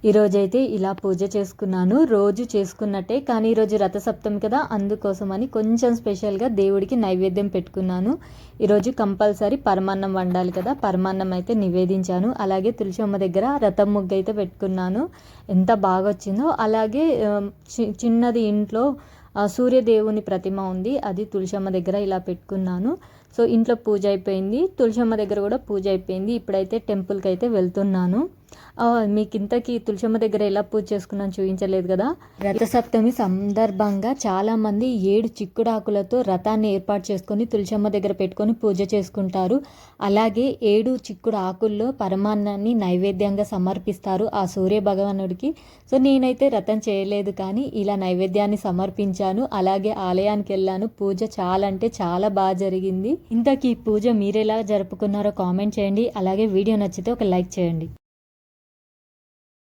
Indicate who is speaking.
Speaker 1: ఈరోజైతే ఇలా పూజ చేసుకున్నాను. రోజు చేసుకున్నట్టే, కానీ ఈరోజు రథసప్తమి కదా, అందుకోసమని కొంచెం స్పెషల్గా దేవుడికి నైవేద్యం పెట్టుకున్నాను. ఈరోజు కంపల్సరీ పరమాన్నం వండాలి కదా, పరమాన్నం అయితే నివేదించాను. అలాగే తులసమ్మ దగ్గర రథం ముగ్గు అయితే పెట్టుకున్నాను. ఎంత బాగా వచ్చిందో. అలాగే చిన్నది ఇంట్లో సూర్యదేవుని ప్రతిమ ఉంది, అది తులసమ్మ దగ్గర ఇలా పెట్టుకున్నాను. సో ఇంట్లో పూజ అయిపోయింది, తులసమ్మ దగ్గర కూడా పూజ అయిపోయింది. ఇప్పుడైతే టెంపుల్కి అయితే వెళ్తున్నాను. మీకు ఇంతకీ తులసమ్మ దగ్గర ఎలా పూజ చేసుకున్నాను చూపించలేదు కదా. రథసప్తమి సందర్భంగా చాలామంది 7 చిక్కుడాకులతో రథాన్ని ఏర్పాటు చేసుకొని తులసమ్మ దగ్గర పెట్టుకొని పూజ చేసుకుంటారు. అలాగే 7 చిక్కుడు ఆకుల్లో పరమాన్నాన్ని నైవేద్యంగా సమర్పిస్తారు ఆ సూర్య భగవానుడికి. సో నేనైతే రథం చేయలేదు, కానీ ఇలా నైవేద్యాన్ని సమర్పించాను. అలాగే ఆలయానికి వెళ్ళాను. పూజ చాలా అంటే చాలా బాగా జరిగింది. ఇంతకీ పూజ మీరెలా జరుపుకున్నారో కామెంట్ చేయండి. అలాగే వీడియో నచ్చితే ఒక లైక్ చేయండి.